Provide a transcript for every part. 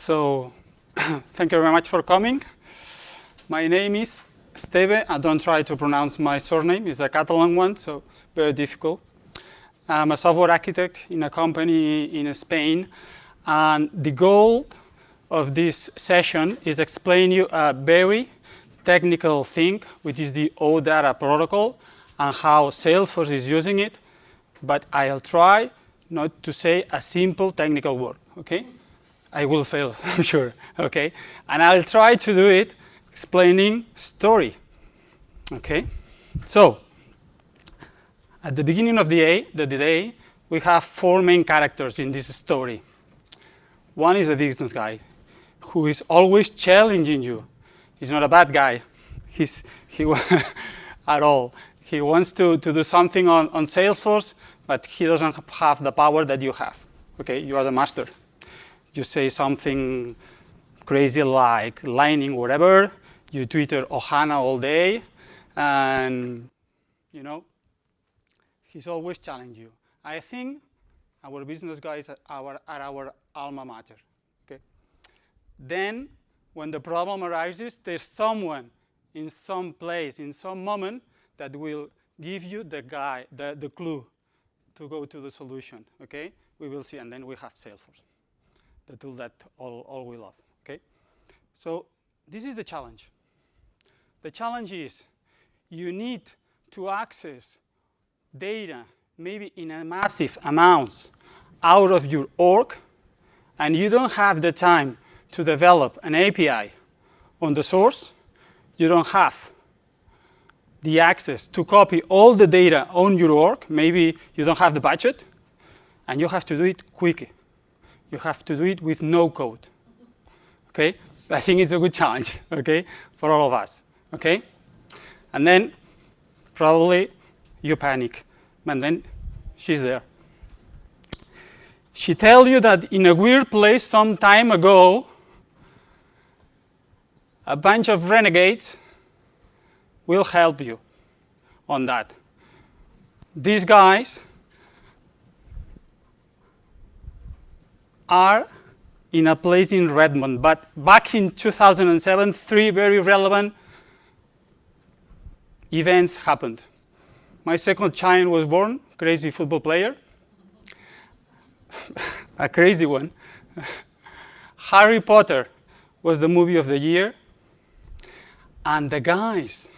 So thank you very much for coming. My name is Esteve. I don't try to pronounce my surname. It's a Catalan one, so very difficult. I'm a software architect in a company in Spain. And the goal of this session is explain you a very technical thing, which is the oData protocol and how Salesforce is using it. But I'll try not to say a simple technical word, okay? I will fail, I'm sure, okay? And I'll try to do it explaining story, okay? So, at the beginning of the day, we have four main characters in this story. One is a business guy who is always challenging you. He's not a bad guy, at all. He wants to do something on Salesforce, but he doesn't have the power that you have, okay? You are the master. You say something crazy like lightning, whatever. You Twitter Ohana all day, and you know, he's always challenging you. I think our business guys are our alma mater. Okay. Then, when the problem arises, there's someone in some place, in some moment, that will give you the clue to go to the solution. Okay. We will see, and then we have Salesforce, the tool that all we love. Okay. So this is the challenge. The challenge is you need to access data, maybe in a massive amounts, out of your org, and you don't have the time to develop an API on the source. You don't have the access to copy all the data on your org. Maybe you don't have the budget, and you have to do it quickly. You have to do it with no code. Okay? I think it's a good challenge, okay, for all of us. Okay? And then probably you panic, and then she's there. She tells you that in a weird place some time ago, a bunch of renegades will help you on that. These guys are in a place in Redmond, but back in 2007, three very relevant events happened. My second child was born, crazy football player, a crazy one. Harry Potter was the movie of the year, and the guys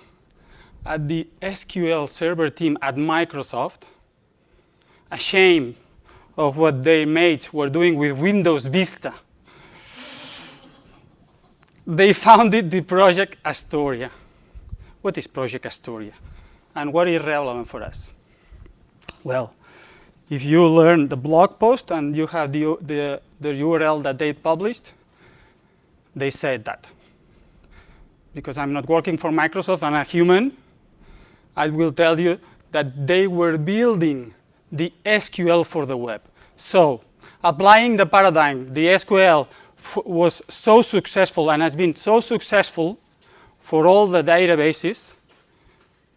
at the SQL server team at Microsoft, ashamed of what their mates were doing with Windows Vista, they founded the Project Astoria. What is Project Astoria? And what is relevant for us? Well, if you learn the blog post and you have the URL that they published, they said that. Because I'm not working for Microsoft, I'm a human, I will tell you that they were building the SQL for the web. So, applying the paradigm, the SQL was so successful and has been so successful for all the databases,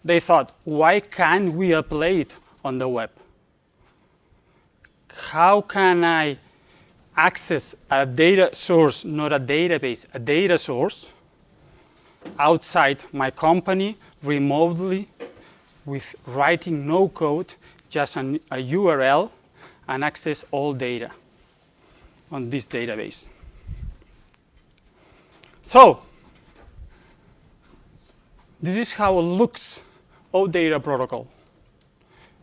they thought, why can't we apply it on the web? How can I access a data source, not a database, a data source, outside my company, remotely, with writing no code, just a URL, and access all data on this database? So, this is how it looks, oData protocol.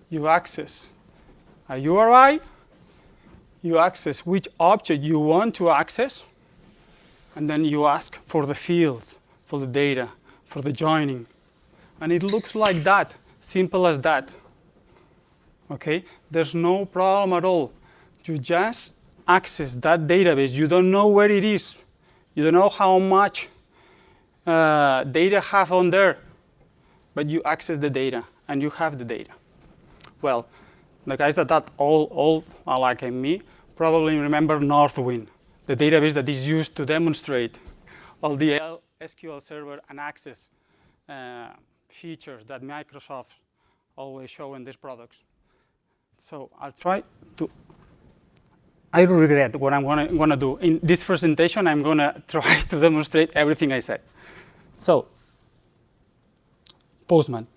You access a URI, you access which object you want to access, and then you ask for the fields, for the data, for the joining. And it looks like that, simple as that. Okay? There's no problem at all. You just access that database. You don't know where it is. You don't know how much data have on there, but you access the data and you have the data. Well, the guys that all are like me probably remember Northwind, the database that is used to demonstrate all the SQL Server and Access features that Microsoft always show in these products. So I'll try to I regret what I'm gonna do. In this presentation, I'm gonna try to demonstrate everything I said. So, Postman.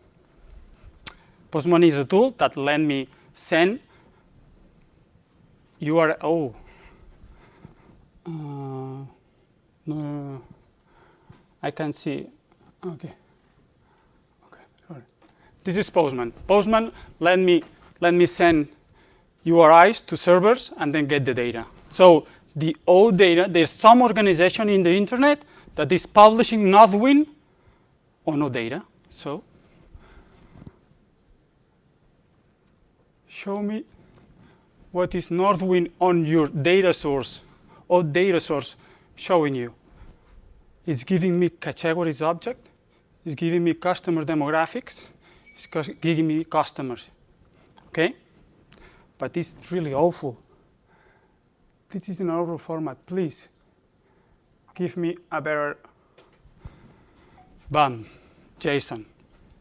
Postman is a tool that let me send URL. No, I can see. Okay. Sorry. This is Postman. Postman let me send URIs to servers and then get the data. So the oData, there's some organization in the internet that is publishing Northwind on oData. So show me what is Northwind on your data source, oData source showing you. It's giving me categories object. It's giving me customer demographics. It's giving me customers. Okay? But it's really awful. This is an awful format. Please give me a better JSON.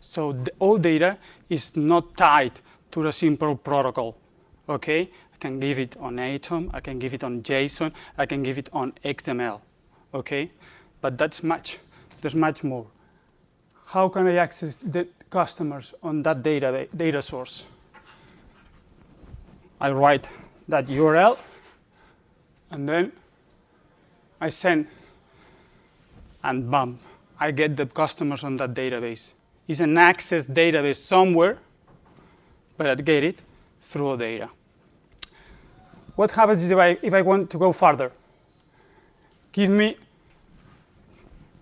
So the oData is not tied to a simple protocol. Okay? I can give it on Atom, I can give it on JSON, I can give it on XML. Okay? But that's much. There's much more. How can I access the customers on that data source? I write that URL, and then I send, and bam, I get the customers on that database. It's an access database somewhere, but I get it through oData. What happens if I want to go further? Give me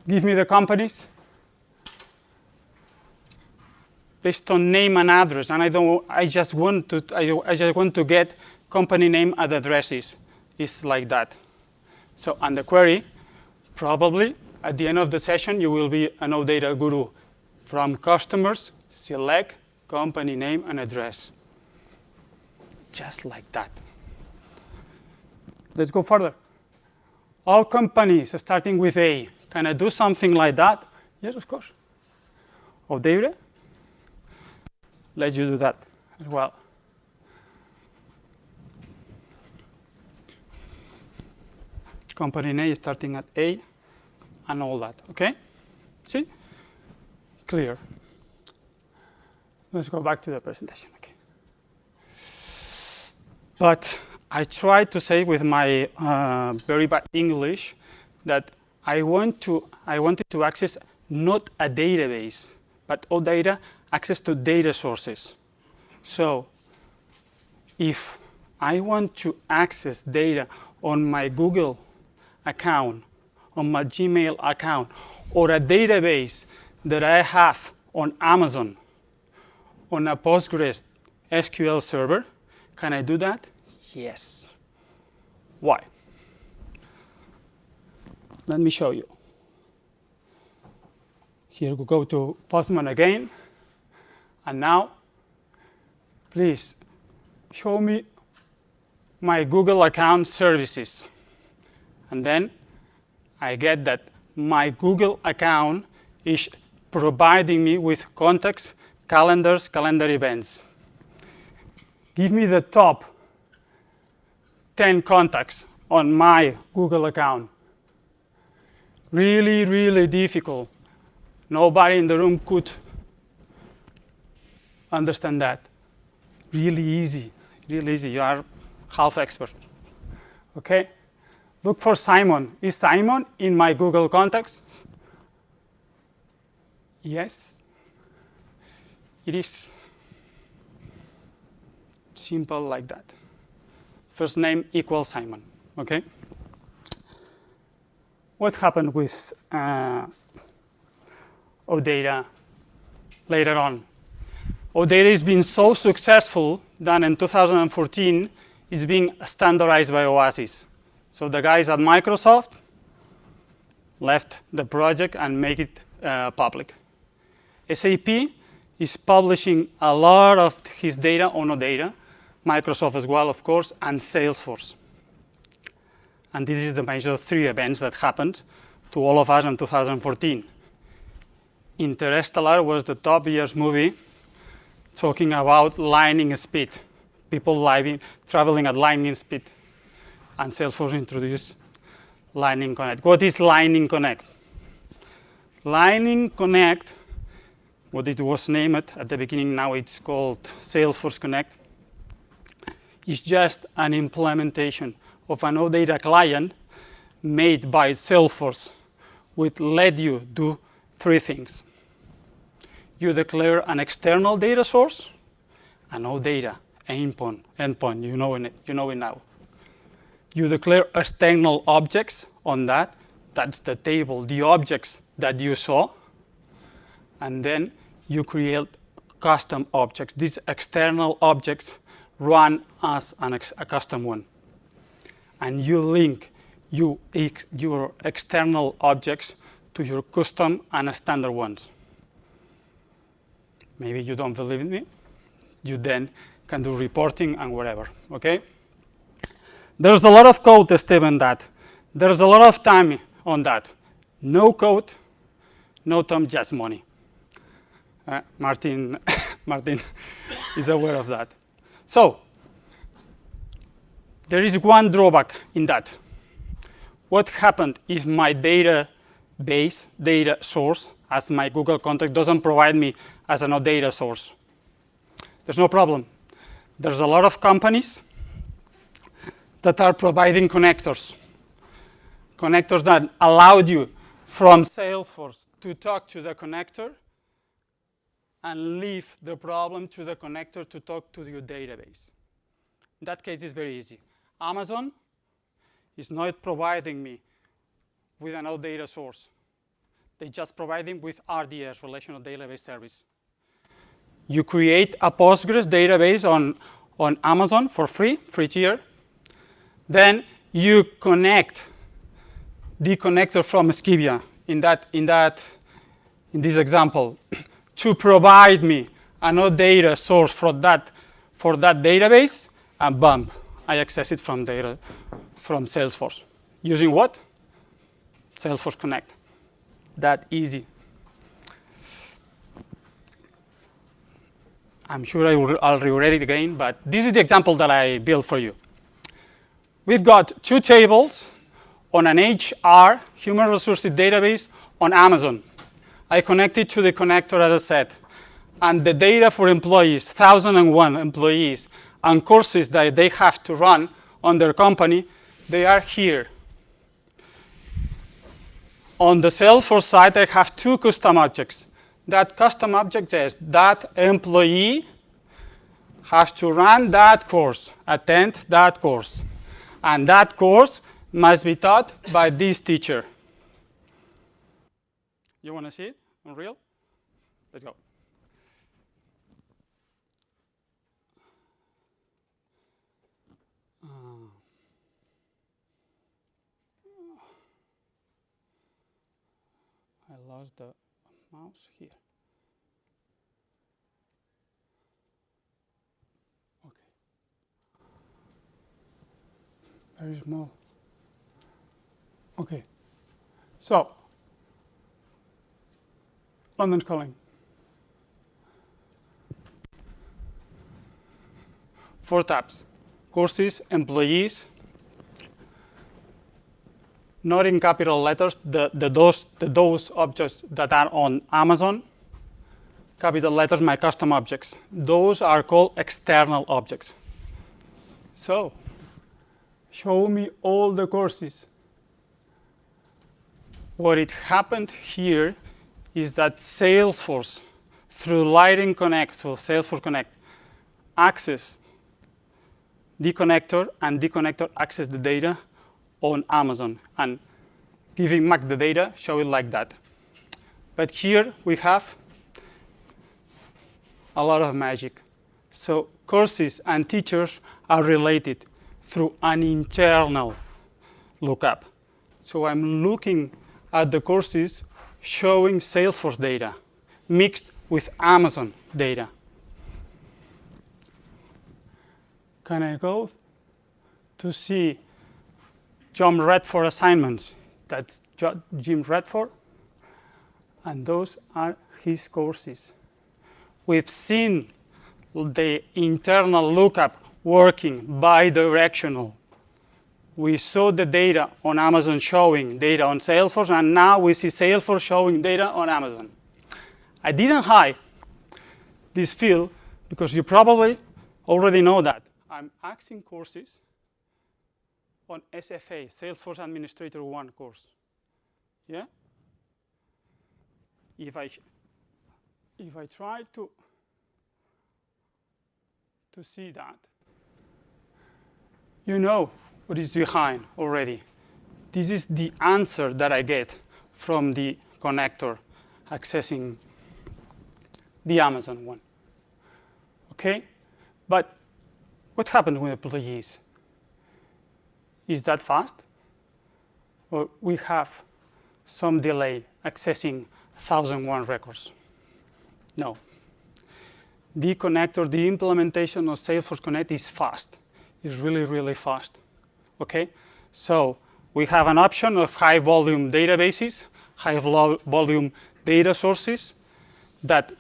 the companies based on name and address, and I just want to get company name and addresses. It's like that. So on the query, probably at the end of the session you will be an oData guru. From customers, select company name and address. Just like that. Let's go further. All companies starting with A. Can I do something like that? Yes, of course. oData, let you do that as well. Company name starting at A and all that, okay? See? Clear. Let's go back to the presentation, okay? But I tried to say with my very bad English that I wanted to access not a database, but oData access to data sources. So if I want to access data on my Google account, on my Gmail account, or a database that I have on Amazon, on a Postgres SQL server, can I do that? Yes. Why? Let me show you. Here we go to Postman again. And now, please show me my Google account services. And then I get that my Google account is providing me with contacts, calendars, calendar events. Give me the top 10 contacts on my Google account. Really, really difficult. Nobody in the room could understand that. Really easy, really easy. You are half expert. Okay? Look for Simon. Is Simon in my Google contacts? Yes, it is. Simple like that. First name equals Simon, okay? What happened with oData later on? oData has been so successful that in 2014, it's being standardized by Oasis. So the guys at Microsoft left the project and make it public. SAP is publishing a lot of his data on oData, Microsoft as well, of course, and Salesforce. And this is the major 3 events that happened to all of us in 2014. Interstellar was the top year's movie talking about lightning speed, people traveling at lightning speed. and Salesforce introduced Lightning Connect. What is Lightning Connect? Lightning Connect, what it was named at the beginning, now it's called Salesforce Connect, is just an implementation of an oData client made by Salesforce, which let you do three things. You declare an external data source, an oData endpoint, you know it now. You declare external objects on that. That's the table, the objects that you saw. And then you create custom objects. These external objects run as a custom one. And you link your external objects to your custom and standard ones. Maybe you don't believe in me. You then can do reporting and whatever, okay? There's a lot of code, Esteve, on that. There's a lot of time on that. No code, no time, just money. Martin is aware of that. So, there is one drawback in that. What happened if my database, data source, as my Google contact doesn't provide me as an oData source? There's no problem. There's a lot of companies that are providing connectors. Connectors that allow you from Salesforce to talk to the connector and leave the problem to the connector to talk to your database. In that case, it's very easy. Amazon is not providing me with an oData source. They just provide me with RDS, Relational Database Service. You create a Postgres database on Amazon for free tier. Then you connect the connector from Schivia in this example to provide me an oData source for that database, and bam, I access it from Salesforce. Using what? Salesforce Connect. That easy. I'm sure I'll regret it again, but this is the example that I built for you. We've got two tables on an HR, human resources database on Amazon. I connected to the connector, as I said, and the data for employees, 1,001 employees, and courses that they have to run on their company, they are here. On the Salesforce side, I have two custom objects. That custom object says that employee has to run that course, attend that course. And that course must be taught by this teacher. You want to see it on real? Let's go. I lost the mouse here. Okay. Very small. Okay. So, London Calling. 4 tabs. Courses, employees, not in capital letters, those objects that are on Amazon, capital letters, my custom objects. Those are called external objects. So, show me all the courses. What it happened here is that Salesforce, through Lightning Connect, so Salesforce Connect, access the connector, and the connector access the data on Amazon, and giving back the data, show it like that. But here we have a lot of magic. So courses and teachers are related through an internal lookup. So I'm looking at the courses showing Salesforce data mixed with Amazon data. Can I go to see John Redford assignments? That's Jim Redford, and those are his courses. We've seen the internal lookup working bi-directional we saw the data on Amazon showing data on Salesforce, and now we see Salesforce showing data on Amazon. I didn't hide this field because you probably already know that. I'm asking courses on SFA, Salesforce Administrator 1 course. Yeah? If I try to see that, you know what is behind already. This is the answer that I get from the connector accessing the Amazon one. Okay? But what happens with employees? Is that fast? Or we have some delay accessing 1001 records? No. The connector, the implementation of Salesforce Connect is fast. It's really, really fast. Okay? So we have an option of high volume databases, high volume data sources that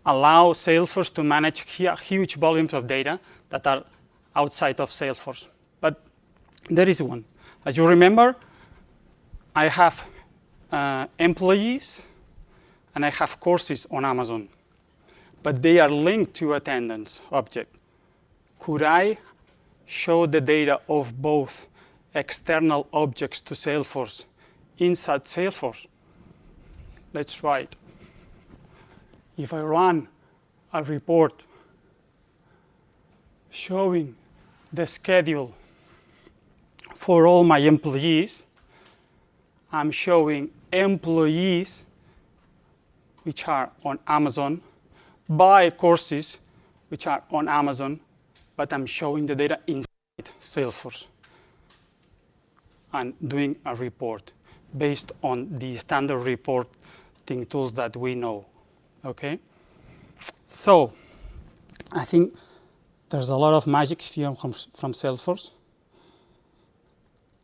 allow Salesforce to manage huge volumes of data that are outside of Salesforce. But there is one. As you remember, I have employees and I have courses on Amazon, but they are linked to attendance object. Could I show the data of both external objects to Salesforce inside Salesforce? Let's try it. If I run a report showing the schedule for all my employees, I'm showing employees which are on Amazon by courses which are on Amazon, but I'm showing the data inside Salesforce and doing a report based on the standard reporting tools that we know. Okay? So I think there's a lot of magic here from Salesforce.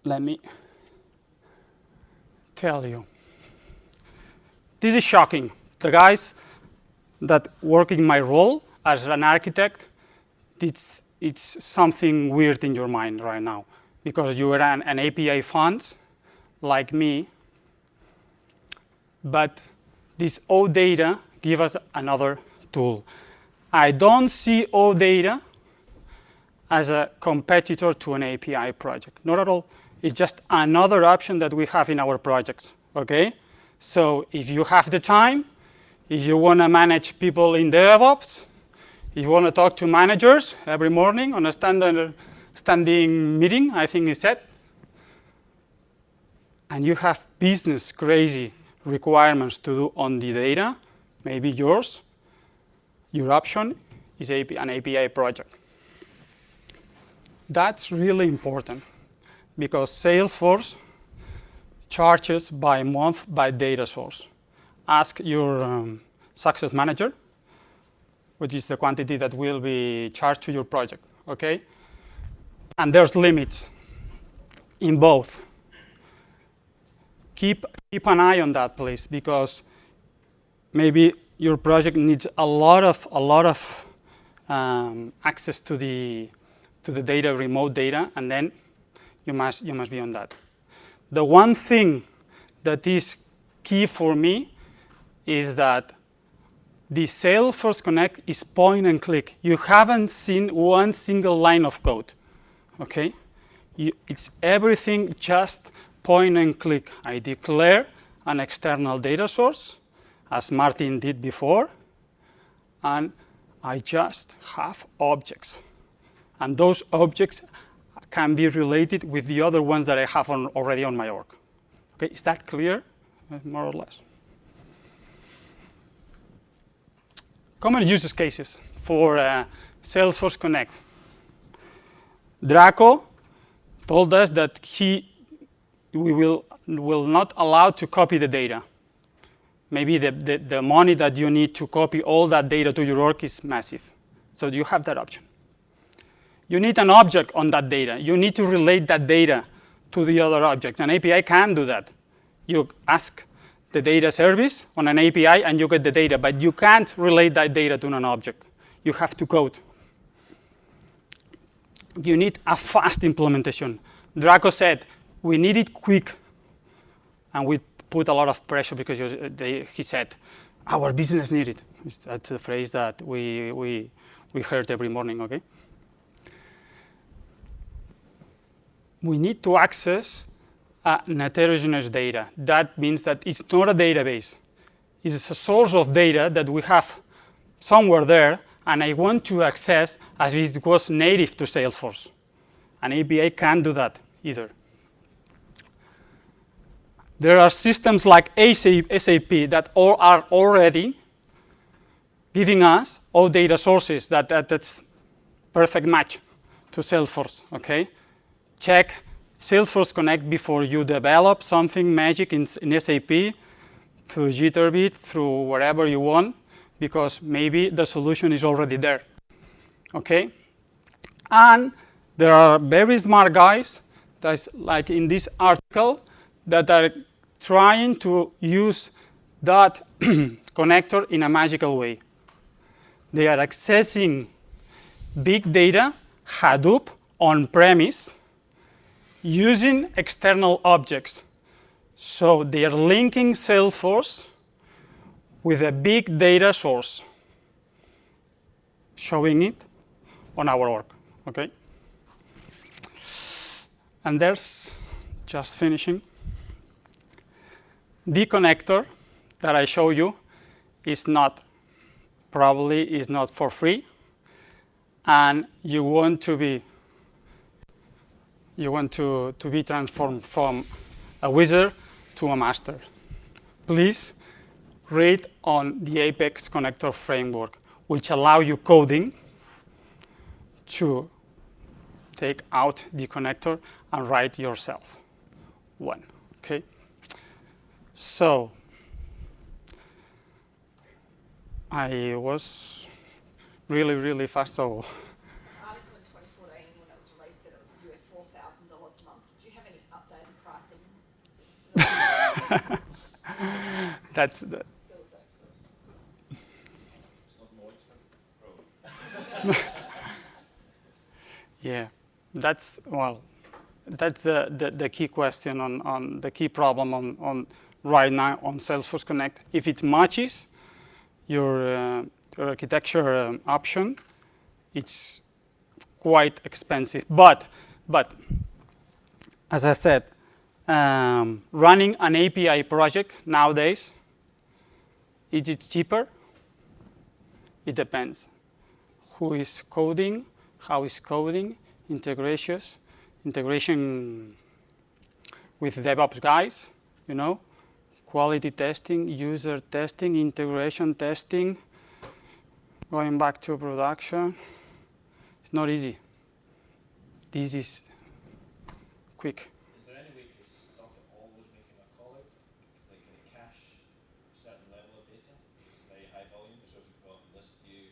Let me tell you. This is shocking. The guys that work in my role as an architect, it's something weird in your mind right now because you are an API fans like me, but this oData give us another tool. I don't see oData as a competitor to an API project. Not at all. It's just another option that we have in our projects, okay? So if you have the time, if you want to manage people in DevOps, if you want to talk to managers every morning on a standing meeting, I think it's set, and you have business crazy requirements to do on the data, maybe yours, your option is an API project. That's really important because Salesforce charges by month by data source. Ask your success manager, which is the quantity that will be charged to your project, okay? And there's limits in both. Keep an eye on that, please, because maybe your project needs a lot of access to the data, remote data, and then you must be on that. The one thing that is key for me is that the Salesforce Connect is point and click. You haven't seen one single line of code, okay? It's everything just point and click. I declare an external data source, as Martin did before, and I just have objects. And those objects can be related with the other ones that I have already on my org. Okay, is that clear? More or less. Common use cases for Salesforce Connect. Draco told us that we will not allow to copy the data. Maybe the money that you need to copy all that data to your org is massive. So you have that option. You need an object on that data. You need to relate that data to the other objects. An API can do that. You ask the data service on an API and you get the data, but you can't relate that data to an object. You have to code. You need a fast implementation. Draco said, we need it quick. And we put a lot of pressure because he said, our business needs it. That's the phrase that we heard every morning, okay? We need to access an heterogeneous data. That means that it's not a database. It's a source of data that we have somewhere there, and I want to access as if it was native to Salesforce. An API can't do that either. There are systems like SAP that all are already giving us all data sources that's perfect match to Salesforce, okay? Check Salesforce Connect before you develop something magic in SAP through Jitterbit, through wherever you want, because maybe the solution is already there, okay? And there are very smart guys, that's like in this article, that are trying to use that connector in a magical way. They are accessing big data, Hadoop, on-premise, using external objects. So they are linking Salesforce with a big data source, showing it on our work, okay? And there's, just finishing, the connector that I show you is probably not for free, and you want to be transformed from a wizard to a master. Please read on the Apex connector framework, which allow you coding to take out the connector and write yourself one, okay? So I was really fast, so Article in 2014 when it was released said it was US $4,000 a month. Do you have any updated pricing? that's the Still the same. It's not more expensive. yeah, that's the key question on the key problem on right now on Salesforce Connect. If it matches your architecture option, it's quite expensive. But as I said, running an API project nowadays, is it cheaper? It depends. Who is coding? How is coding? Integration with DevOps guys, you know, quality testing, user testing, integration testing, going back to production. It's not easy. This is quick. Is there any way to stop it always making a call out? Like, can it cache a certain level of data? It's very high volume, so if you've got a list view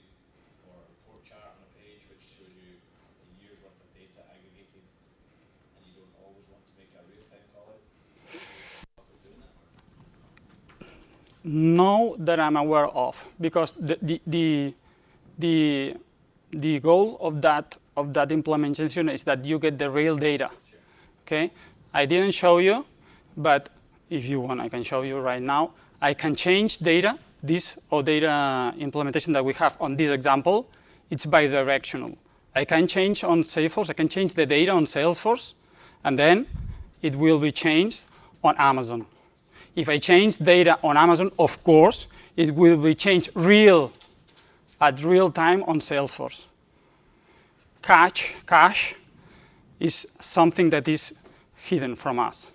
or a report chart on a page which shows you a year's worth of data aggregated, and you don't always want to make a real-time call out, can you stop it doing that? No, that I'm aware of, because the goal of that implementation is that you get the real data. Sure. Okay, I didn't show you, but if you want, I can show you right now. I can change data. This oData implementation that we have on this example, it's bidirectional. I can change on Salesforce. I can change the data on Salesforce, and then it will be changed on Amazon. If I change data on Amazon, of course, it will be changed at real time on Salesforce. Cache is something that is hidden from us,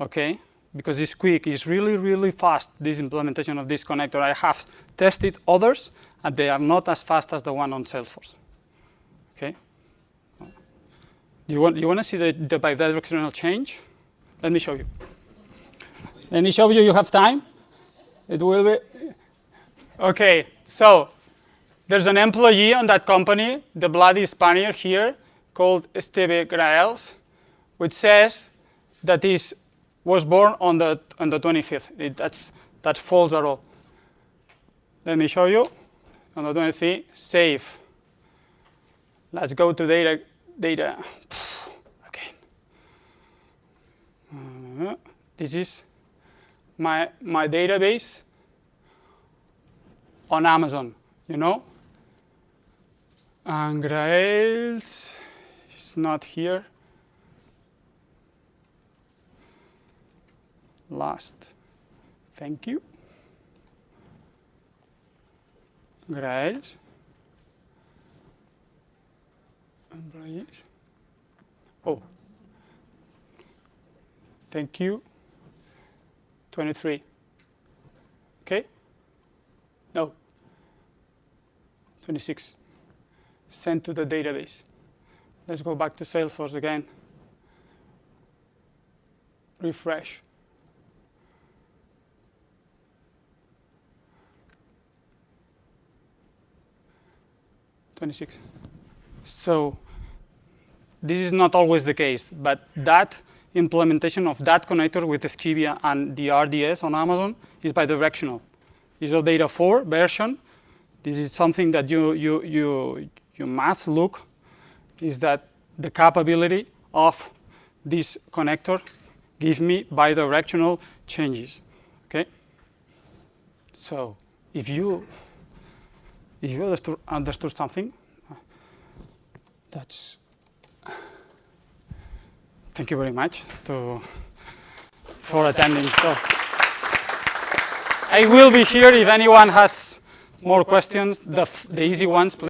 okay? Because it's quick, it's really fast, this implementation of this connector. I have tested others, and they are not as fast as the one on Salesforce, okay? You want to see the bidirectional change? Let me show you. Let me show you, you have time? It will be, okay, so there's an employee on that company, the bloody Spaniard here, called Esteve Graells, which says that he was born on the 25th. That's false at all. Let me show you. On the 25th, save. Let's go to data. Okay. This is my database on Amazon, you know? And Graells is not here. Last. Thank you. Graells. And Graells. Oh. Thank you. 23. Okay? No. 26. Send to the database. Let's go back to Salesforce again. Refresh. So this is not always the case, but that implementation of that connector with Esteve and the RDS on Amazon is bidirectional. It's oData 4 version. This is something that you must look, is that the capability of this connector gives me bidirectional changes, okay? So if you understood something, that's, thank you very much for attending. So I will be here if anyone has more questions, the easy ones, please.